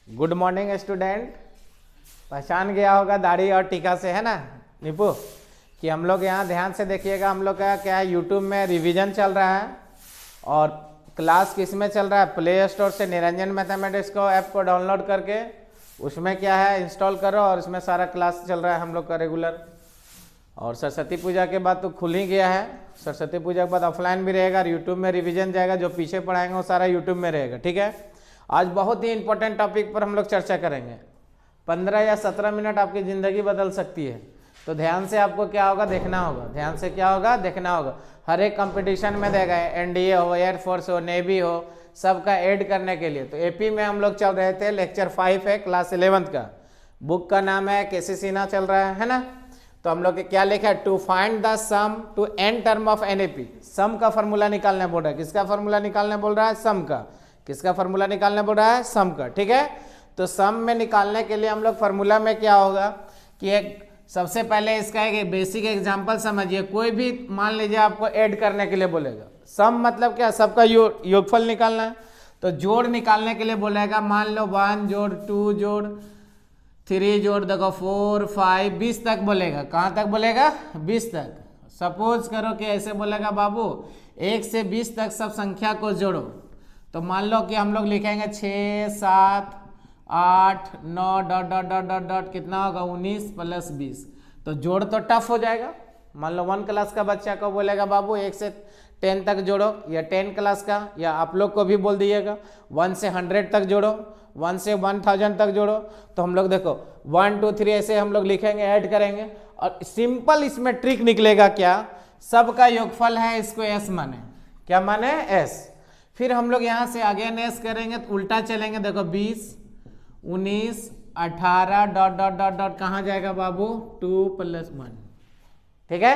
Good morning student. पहचान गया होगा दाढ़ी और टीका से, है ना निपू, कि हम लोग यहाँ ध्यान से देखिएगा। हम लोग का क्या है, यूट्यूब में रिवीजन चल रहा है और क्लास किस में चल रहा है, प्ले स्टोर से निरंजन मैथमेटिक्स को ऐप को डाउनलोड करके उसमें क्या है इंस्टॉल करो और उसमें सारा क्लास चल रहा है हम लोग का रेगुलर। और सरस्वती पूजा के बाद तो खुल ही गया है, सरस्वती पूजा के बाद ऑफलाइन भी रहेगा और यूट्यूब में रिवीजन जाएगा, जो पीछे पढ़ाएंगे वो सारा यूट्यूब में रहेगा। ठीक है, आज बहुत ही इंपॉर्टेंट टॉपिक पर हम लोग चर्चा करेंगे। 15 या 17 मिनट आपकी ज़िंदगी बदल सकती है, तो ध्यान से आपको क्या होगा देखना होगा, ध्यान से क्या होगा देखना होगा। हर एक कंपटीशन में देगा, एनडीए हो, एयरफोर्स हो, नेवी हो, सबका ऐड करने के लिए। तो एपी में हम लोग चल रहे थे, लेक्चर 5 है क्लास 11th का, बुक का नाम है केसी सिन्हा चल रहा है ना। तो हम लोग क्या लिखा है, to find the sum to n term of an AP. Sum का फॉर्मूला निकालने बोल रहा है, किसका फॉर्मूला निकालने बोल रहा है, सम का। किसका फॉर्मूला निकालने बोल रहा है, सम का। ठीक है, तो सम में निकालने के लिए हम लोग फॉर्मूला में क्या होगा कि एक सबसे पहले इसका एक बेसिक एग्जांपल समझिए। कोई भी मान लीजिए आपको ऐड करने के लिए बोलेगा, सम मतलब क्या, सबका योगफल निकालना है। तो जोड़ निकालने के लिए बोलेगा, मान लो 1 जोड़ 2 जोड़ 3 जोड़ देखो 4 5 20 तक बोलेगा। कहाँ तक बोलेगा, 20 तक। सपोज करो कि ऐसे बोलेगा, बाबू 1 से 20 तक सब संख्या को जोड़ो। तो मान लो कि हम लोग लिखेंगे 6 7 8 9 dot dot dot dot dot कितना होगा 19 + 20। तो जोड़ तो टफ हो जाएगा। मान लो 1 क्लास का बच्चा को बोलेगा, बाबू 1 से 10 तक जोड़ो, या 10 क्लास का, या आप लोग को भी बोल दीजिएगा 1 से 100 तक जोड़ो, 1 से 1000 तक जोड़ो। तो हम लोग देखो 1 2 3 ऐसे हम लोग लिखेंगे, ऐड करेंगे और सिंपल इसमें ट्रिक निकलेगा क्या, सबका योगफल है, इसको एस माने। क्या माने, एस। फिर हम लोग यहाँ से आगे एस करेंगे तो उल्टा चलेंगे, देखो 20 19 18 डॉट डॉट डॉट डॉट कहाँ जाएगा बाबू 2 + 1। ठीक है,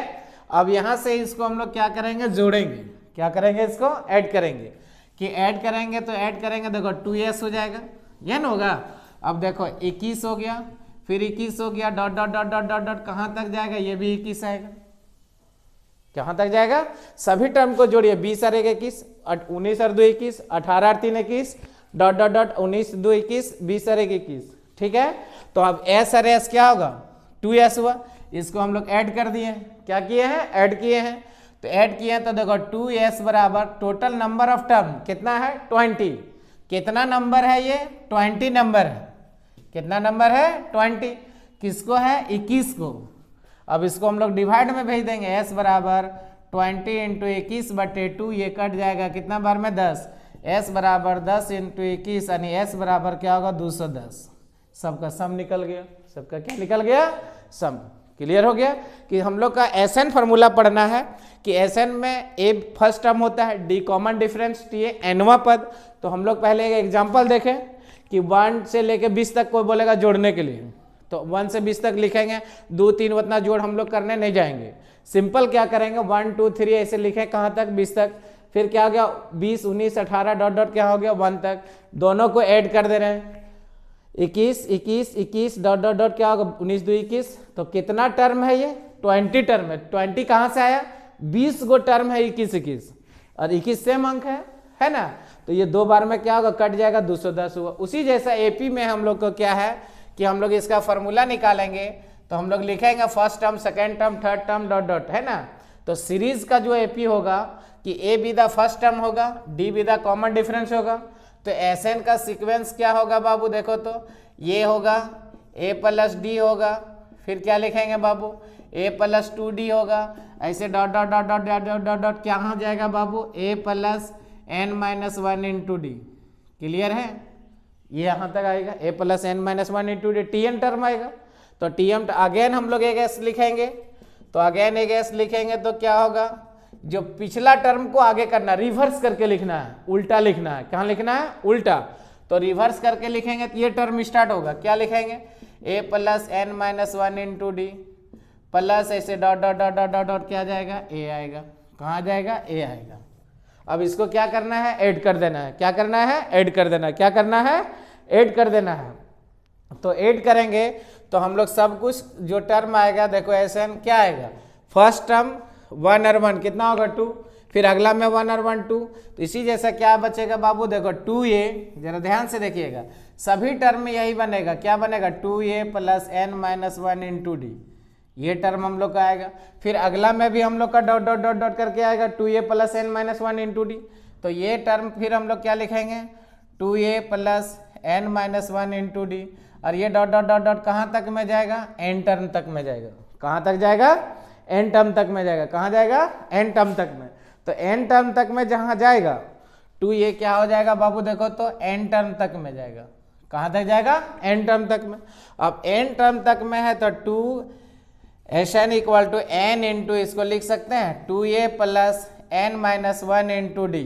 अब यहाँ से इसको हम लोग क्या करेंगे, जोड़ेंगे। क्या करेंगे, इसको ऐड करेंगे। कि ऐड करेंगे तो ऐड करेंगे, देखो 2s हो जाएगा, यह ना होगा। अब देखो 21 हो गया, फिर 21 हो गया, dot dot dot dot dot dot कहाँ तक जाएगा, ये भी 21 आएगा। कहाँ तक जाएगा, सभी टर्म को जोड़िए, 20 और 1 21, 19 और 2 21, 18 और 3 21, डॉट डॉट डॉट 19 2 21, 20 और 1 21। ठीक है, तो अब s और s क्या होगा, 2s हुआ। इसको हम लोग ऐड कर दिए, क्या किए हैं, ऐड किए हैं। तो ऐड किए हैं तो देखो 2s बराबर टोटल नंबर ऑफ टर्म कितना है, 20। कितना नंबर है ये, 20 नंबर है। कितना नंबर है, 20। किसको है, 21 को। अब इसको हम लोग डिवाइड में भेज देंगे, s बराबर 20 × 21/2, ये कट जाएगा कितना बार में, 10। s बराबर 10 × 21 यानी s बराबर क्या होगा, 210। सबका सम निकल गया, सबका क्या निकल गया, सम। क्लियर हो गया कि हम लोग का एसएन फार्मूला पढ़ना है कि एसएन में ए फर्स्ट टर्म होता है, डी कॉमन डिफरेंस, टी एनवा पद। तो हम लोग पहले एक एग्जांपल देखें कि 1 से लेके 20 तक कोई बोलेगा जोड़ने के लिए, तो 1 से 20 तक लिखेंगे, 2 3 उतना जोड़ हम लोग करने नहीं जाएंगे। सिंपल क्या करेंगे, 1 2 3 ऐसे लिखें, कहाँ तक, 20 तक। फिर क्या हो गया, 20 19 18 डॉट डॉट क्या हो गया, 1 तक। दोनों को ऐड कर दे रहे हैं, 21 21 21 डॉट डॉट डॉट क्या होगा, 19 2 21। तो कितना टर्म है ये, 20 टर्म है। 20 कहाँ से आया, 20 गो टर्म है, 21 21 और 21 सेम अंक है ना। तो ये 2 बार में क्या होगा, कट जाएगा, 210 हुआ। उसी जैसा एपी में हम लोग को क्या है कि हम लोग इसका फॉर्मूला निकालेंगे। तो हम लोग लिखेंगे first term, second term, third term, dot dot, है ना। तो सीरीज का जो एपी होगा कि a be the first term होगा, d be the common difference होगा। तो एसएन का सीक्वेंस क्या होगा बाबू, देखो तो ये होगा a + d होगा, फिर क्या लिखेंगे बाबू, a + 2d होगा, ऐसे dot dot dot dot dot dot dot dot क्या हो जाएगा बाबू, a + n - 1 × d। क्लियर है, ये यहाँ तक आएगा, a + n - 1 × d, tn term आएगा। तो tm अगेन हम लोग एक s लिखेंगे। तो अगेन एक s लिखेंगे तो क्या होगा, जो पिछला टर्म को आगे करना, रिवर्स करके लिखना है, उल्टा लिखना है। कहाँ लिखना है, उल्टा। तो रिवर्स करके लिखेंगे तो ये टर्म स्टार्ट होगा, क्या लिखेंगे, a + n - 1 × d प्लस ऐसे dot dot dot dot dot dot क्या जाएगा, a आएगा। कहाँ जाएगा, a आएगा। अब इसको क्या करना है, ऐड कर देना है। क्या करना है, ऐड कर देना है। क्या करना है, ऐड कर देना है। तो ऐड करेंगे तो हम लोग सब कुछ जो टर्म आएगा, देखो ऐसे क्या आएगा, फर्स्ट टर्म 1 और 1 कितना होगा, 2, फिर अगला में 1 और 1 2। तो इसी जैसा क्या बचेगा बाबू, देखो 2a, जरा ध्यान से देखिएगा, सभी टर्म में यही बनेगा, क्या बनेगा 2a plus n minus 1 into d, ये टर्म हम लोग का आएगा। फिर अगला में भी हम लोग का डॉट डॉट डॉट डॉट करके आएगा 2a plus n minus 1 into D, तो ये टर्म फिर हम लोग क्या लिखेंगे 2a plus n minus 1 into D, और ये डॉट डॉट डॉट डॉट कहाँ तक में जाएगा n टर्म तक में जाएगा, कहाँ तक जाएगा n टर्म तक में जाएगा, कहाँ जाएगा n टर्म तक में। तो n टर्म तक में जहाँ जाएगा 2a क्या हो जाएगा बाबू, देखो तो n टर्म तक में जाएगा, कहाँ तक जाएगा n टर्म तक में। अब n टर्म तक में है तो 2 इक्वल टू n इंटू इसको लिख सकते हैं 2a plus n minus 1 into D,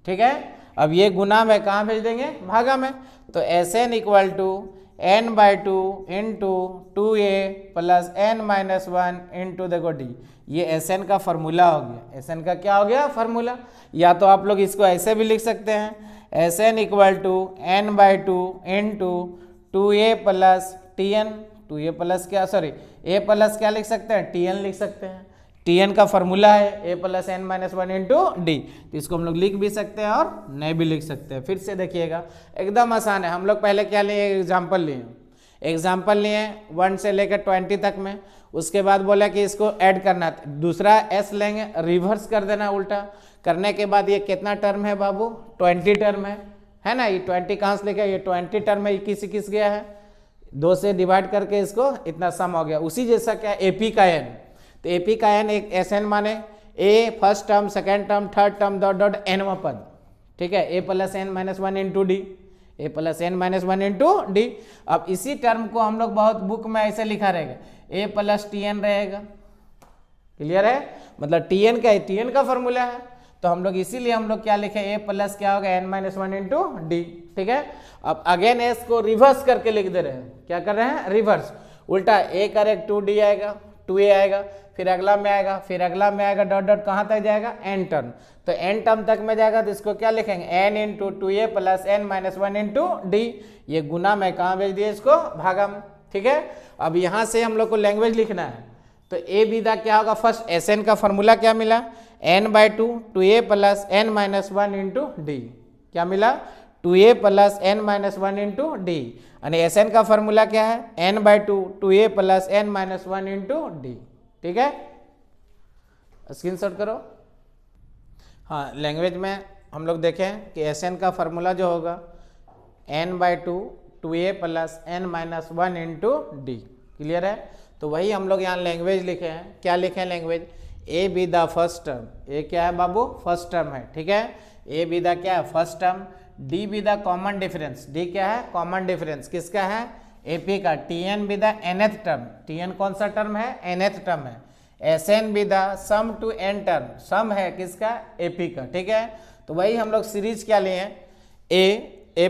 ठीक है। अब ये गुना में कहाँ भेज देंगे, भागा में, तो Sn equal to n by 2 into 2a plus n minus 1 into देखो डी, ये Sn का फॉर्मूला हो गया। Sn का क्या हो गया फॉर्मूला, या तो आप लोग इसको ऐसे भी लिख सकते हैं Sn equal to n by 2 into 2a plus tn, 2a plus क्या सॉरी a प्लस क्या लिख सकते हैं tn लिख सकते हैं, tn का फॉर्मूला है a plus n minus 1 into D, तो इसको हम लोग लिख भी सकते हैं और नहीं भी लिख सकते हैं। फिर से देखिएगा एकदम आसान है। हम लोग पहले क्या लिए, एग्जाम्पल लिए 1 से लेकर 20 तक में, उसके बाद बोला कि इसको ऐड करना, दूसरा s लेंगे, रिवर्स कर देना उल्टा, करने के बाद ये कितना टर्म है बाबू 20 टर्म है ना, ये 20 कहाँ से लेकर ये 20 टर्म है, 21 गया है, 2 से डिवाइड करके इसको इतना सम हो गया। उसी जैसा क्या AP का n, तो AP का n एक Sn माने a first term second term third term dot dot nवां पद, ठीक है, a plus n minus 1 into d, a plus n minus 1 into d. अब इसी टर्म को हम लोग बहुत बुक में ऐसे लिखा रहेगा a प्लस tn रहेगा, क्लियर है, मतलब tn का है, tn का फॉर्मूला है, तो हम लोग इसीलिए हम लोग क्या लिखे a प्लस क्या होगा n माइनस 1 इंटू डी, ठीक है। अब अगेन s को रिवर्स करके लिख दे रहे हैं, क्या कर रहे हैं रिवर्स, उल्टा a करे 2d आएगा 2a आएगा, फिर अगला में आएगा, फिर अगला में आएगा, डॉट डॉट कहाँ तक जाएगा n टर्म, तो n टर्म तक में जाएगा तो इसको क्या लिखेंगे n into 2a plus n minus 1 into d, ये गुना में कहाँ भेज दिए इसको भागा में, ठीक है। अब यहाँ से हम लोग को लैंग्वेज लिखना है, तो a विदा क्या होगा, फर्स्ट Sn का फॉर्मूला क्या मिला n by 2 2a plus n minus 1 into D, क्या मिला 2a plus n minus 1 into D, यानी Sn का फॉर्मूला क्या है n by 2 2a plus n minus 1 into D, ठीक है, स्क्रीनशॉट करो। हाँ, लैंग्वेज में हम लोग देखें कि Sn का फॉर्मूला जो होगा n by 2 2a plus n minus 1 into D, clear है। तो वही हम लोग यहाँ लैंग्वेज लिखे हैं, क्या लिखे हैं language, a B the first term, a क्या है बाबू फर्स्ट टर्म है, ठीक है, a बी द क्या है first term, d B the common difference, d क्या है कॉमन डिफरेंस किसका है AP का, tn be the nth term, tn कौन सा टर्म है nth टर्म है, Sn be the sum to n term, sum है किसका AP का, ठीक है। तो वही हम लोग सीरीज क्या लिए a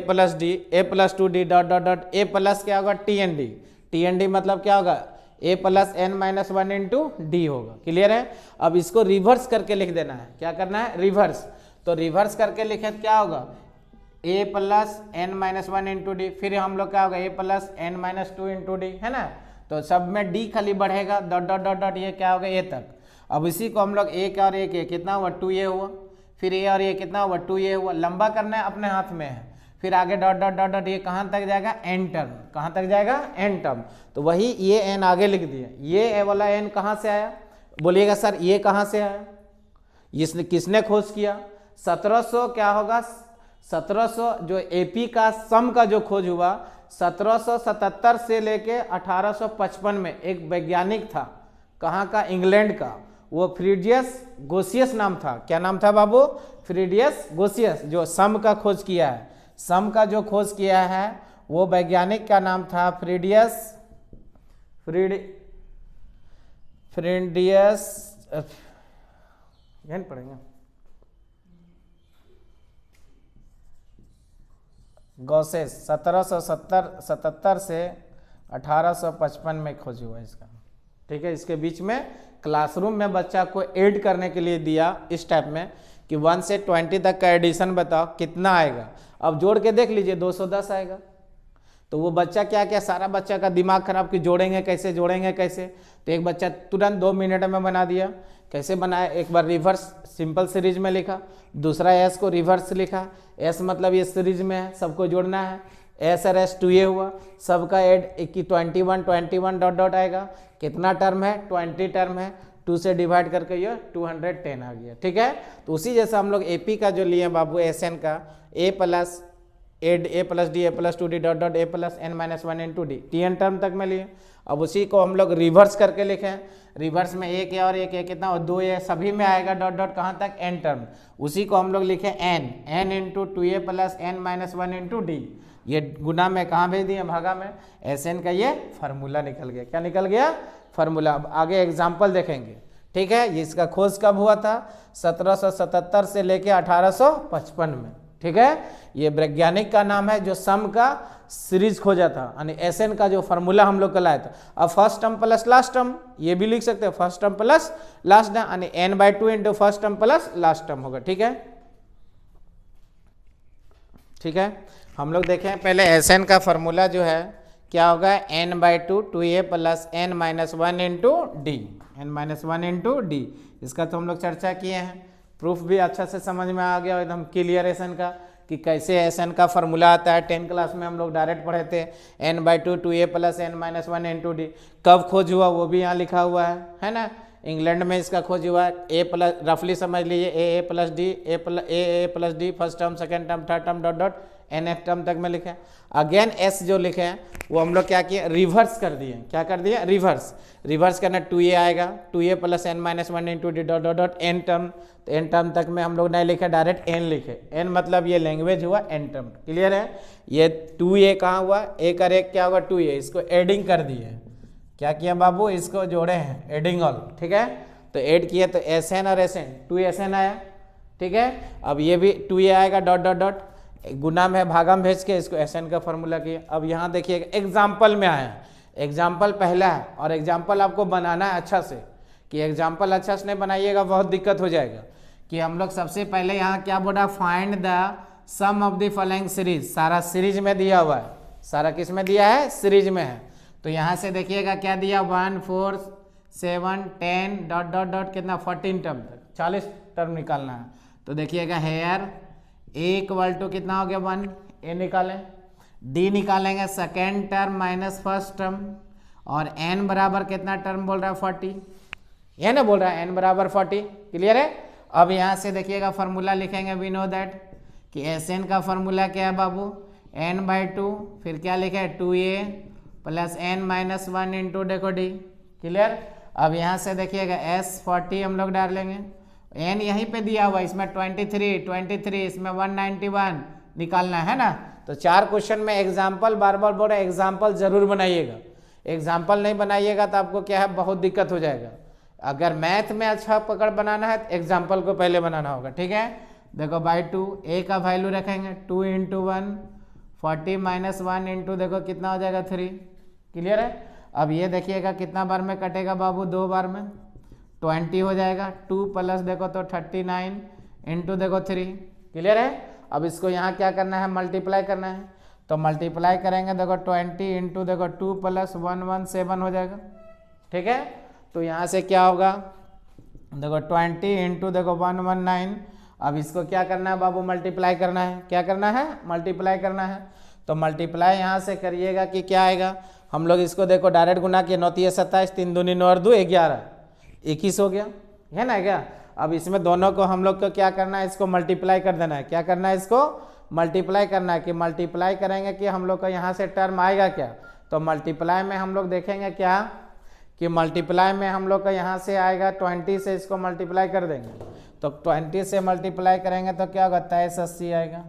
plus D a plus 2d dot dot dot a plus क्या होगा tnd मतलब क्या होगा a plus n minus 1 into D होगा, क्लियर है। अब इसको रिवर्स करके लिख देना है, क्या करना है रिवर्स, तो रिवर्स करके लिखे तो क्या होगा a plus n minus 1 into D, फिर हम लोग क्या होगा a plus n minus 2 into D, है ना, तो सब में d खाली बढ़ेगा डॉट डॉट डॉट डॉट, ये क्या होगा a तक। अब इसी को हम लोग एक और एक कितना हुआ 2a हुआ, फिर a और ये कितना हुआ 2a हुआ, लंबा करना है अपने हाथ में है, फिर आगे डॉट डॉट डॉट डॉट, ये कहाँ तक जाएगा n टर्म, कहाँ तक जाएगा n टर्म, तो वही ये n आगे लिख दिया, ये वाला n कहाँ से आया बोलिएगा सर, ये कहाँ से आया, इसने किसने खोज किया 1700 क्या होगा 1700 जो AP का सम का जो खोज हुआ 1777 से लेके 1855 में एक वैज्ञानिक था, कहाँ का इंग्लैंड का, वो फ्रीडियस गोसियस नाम था, क्या नाम था बाबू फ्रीडियस गोसियस, जो सम का खोज किया है, सम का जो खोज किया है वो वैज्ञानिक का नाम था फ्रीडियस पढ़ेंगे गॉसेस 1777 से 1855 में खोज हुआ इसका, ठीक है। इसके बीच में क्लासरूम में बच्चा को ऐड करने के लिए दिया इस टाइप में कि 1 से 20 तक का एडिशन बताओ कितना आएगा, अब जोड़ के देख लीजिए 210 आएगा, तो वो बच्चा क्या क्या सारा बच्चा का दिमाग खराब कि जोड़ेंगे कैसे, तो एक बच्चा तुरंत 2 मिनट में बना दिया, कैसे बनाया, एक बार रिवर्स सिंपल सीरीज में लिखा, दूसरा एस को रिवर्स लिखा, एस मतलब ये सीरीज में है सबको जोड़ना है, एस और एस 2a हुआ, सबका एड 21 21 डॉट डॉट आएगा। कितना टर्म है? 20 टर्म है। 2 से डिवाइड करके ये 210 आ गया। ठीक है, तो उसी जैसा हम लोग एपी का जो लिए बाबू एसएन का a plus add a plus d a plus 2d dot dot a plus n minus 1 into d, TN term तक में लिए। अब उसी को हम लोग रिवर्स करके लिखें। रिवर्स में एक है और एक है, कितना? और 2 है, सभी में आएगा डॉट डॉट कहाँ तक? N term. उसी को हम लोग लिखें n into 2a plus n minus 1 into d. ये गुना में कहाँ भेज दिए? भागा में। एस एन का ये फार्मूला निकल गया। क्या निकल गया? फार्मूला। अब आगे एग्जाम्पल देखेंगे। ठीक है, ये इसका खोज कब हुआ था? 1777 से लेके 1855 में। ठीक है, ये वैज्ञानिक का नाम है जो सम का सीरीज खोजा था, यानी एसएन का जो फार्मूला हम लोग का लाया था। अब first term plus last term, ये भी लिख सकते हैं, first term plus last term, यानी n/2 into first term plus last term होगा। ठीक है, ठीक है, हम लोग देखें पहले एसएन का फार्मूला जो है क्या होगा? n/2 2a plus n minus 1 into D, n minus 1 into D. इसका तो हम लोग चर्चा किए हैं, प्रूफ भी अच्छा से समझ में आ गया एकदम क्लियर एसएन का कि कैसे एसएन का फार्मूला आता है। 10 क्लास में हम लोग डायरेक्ट पढ़े थे, n/2 2a plus n minus 1 into D. कब खोज हुआ वो भी यहाँ लिखा हुआ है ना? इंग्लैंड में इसका खोज हुआ है। ए प्लस, रफली समझ लीजिए, a plus d, a plus d, first term second term third term dot dot nth term तक में लिखे। अगेन एस जो लिखे हैं वो हम लोग क्या किए? रिवर्स कर दिए। क्या कर दिए? रिवर्स। रिवर्स करना 2a आएगा, 2a plus n minus 1 into d dot dot dot n term. तो एन टर्म तक में हम लोग नहीं लिखे, डायरेक्ट एन लिखे। एन मतलब ये लैंग्वेज हुआ एन टर्म। क्लियर है? ये 2a कहाँ हुआ? ए कर एक क्या होगा? 2a। इसको एडिंग कर दिए। क्या किया बाबू? इसको जोड़े हैं, एडिंग ऑल। ठीक है, तो ऐड किए तो एस एन और एस एन, 2SN आया। ठीक है, अब ये भी 2a आएगा डॉट डॉट डॉट, गुना में भागा में भेज के इसको एसएन का फॉर्मूला किया। अब यहाँ देखिएगा एग्जाम्पल में आया, एग्जाम्पल पहला है और एग्जाम्पल आपको बनाना है अच्छा से, कि एग्जाम्पल अच्छा से नहीं बनाइएगा बहुत दिक्कत हो जाएगा। कि हम लोग सबसे पहले यहाँ क्या बोला? Find the sum of the following series. सारा सीरीज में दिया हुआ है, सारा किस में दिया है? सीरीज में है। तो यहाँ से देखिएगा क्या दिया? 1 4 7 10 डॉट डॉट डॉट कितना? 14 टर्म तक, 40 टर्म निकालना है। तो देखिएगा हेयर ए इक्वल टू कितना हो गया? 1, ए निकालें। डी निकालेंगे second term minus first term, और एन बराबर कितना टर्म बोल रहा है? 40। ये ना बोल रहा है एन बराबर 40। क्लियर है? अब यहाँ से देखिएगा फार्मूला लिखेंगे। वी नो दैट कि एस एन का फार्मूला क्या है बाबू? n/2, फिर क्या लिखे? 2a plus n minus 1 into देखो डी। क्लियर? अब यहाँ से देखिएगा s 40 हम लोग डाल लेंगे, n यहीं पे दिया हुआ, इसमें 23, इसमें 191 निकालना है ना। तो 4 क्वेश्चन में एग्जाम्पल बार बार बोल रहे, एग्जाम्पल जरूर बनाइएगा। एग्जाम्पल नहीं बनाइएगा तो आपको क्या है? बहुत दिक्कत हो जाएगा। अगर मैथ में अच्छा पकड़ बनाना है तो एग्जाम्पल को पहले बनाना होगा। ठीक है, देखो बाई 2, ए का वैल्यू रखेंगे 2 इंटू 1, 40 माइनस 1 इंटू देखो कितना हो जाएगा? 3। क्लियर है? अब ये देखिएगा कितना बार में कटेगा बाबू? 2 बार में 20 हो जाएगा। 2 प्लस देखो तो 39 इंटू देखो 3। क्लियर है? अब इसको यहाँ क्या करना है? मल्टीप्लाई करना है। तो मल्टीप्लाई करेंगे देखो 20 इंटू देखो 2 प्लस 117 हो जाएगा। ठीक है, तो यहाँ से क्या होगा? देखो 20 इंटू देखो 119। अब इसको क्या करना है बाबू? मल्टीप्लाई करना है। क्या करना है? मल्टीप्लाई करना है। तो मल्टीप्लाई यहाँ से करिएगा कि क्या आएगा? हम लोग इसको देखो डायरेक्ट गुना किए, 9 3 27, 3 दूनी 9 और 2 11, 21 हो गया, है ना क्या? अब इसमें दोनों को हम लोग को क्या करना है? इसको मल्टीप्लाई कर देना है। क्या करना है? इसको मल्टीप्लाई करना है। कि मल्टीप्लाई करेंगे कि हम लोग का यहाँ से टर्म आएगा क्या? तो मल्टीप्लाई में हम लोग देखेंगे क्या कि मल्टीप्लाई में हम लोग का यहाँ से आएगा 20 से इसको मल्टीप्लाई कर देंगे। तो 20 से मल्टीप्लाई करेंगे तो क्या होगा? 2380 आएगा।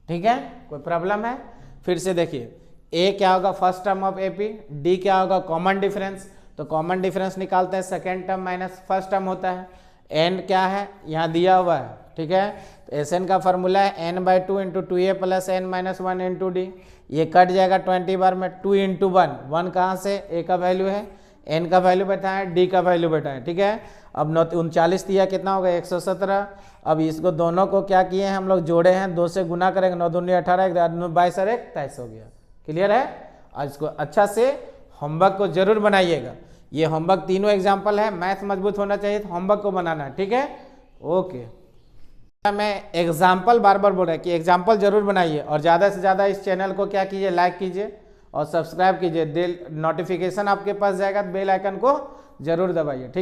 ठीक है, कोई प्रॉब्लम है? फिर से देखिए, ए क्या होगा? First term of AP. D क्या होगा? Common difference. तो कॉमन डिफरेंस निकालते हैं, second term minus first term होता है। एन क्या है? यहाँ दिया हुआ है। ठीक है, तो एस एन का फार्मूला है n/2 into 2a plus n minus 1 into d. ये कट जाएगा 20 बार में। 2 इंटू 1, 1 कहाँ से? ए का वैल्यू है, n का वैल्यू बैठाएं, डी का वैल्यू बैठाएं। ठीक है, अब 39 दिया कितना होगा? 117। अब इसको दोनों को क्या किए हैं हम लोग? जोड़े हैं, 2 से गुना करेंगे, 9 दूनी 18, 22 और 1 23 हो गया। क्लियर है? और इसको अच्छा से होमवर्क को जरूर बनाइएगा। ये होमवर्क तीनों एग्जाम्पल है, मैथ मजबूत होना चाहिए तो होमवर्क को बनाना है। ठीक है, ओके। मैं एग्जाम्पल बार बार बोल रहा है कि एग्जाम्पल जरूर बनाइए और ज़्यादा से ज़्यादा इस चैनल को क्या कीजिए, लाइक कीजिए और सब्सक्राइब कीजिए। नोटिफिकेशन आपके पास जाएगा तो बेल आइकन को जरूर दबाइए, ठीक।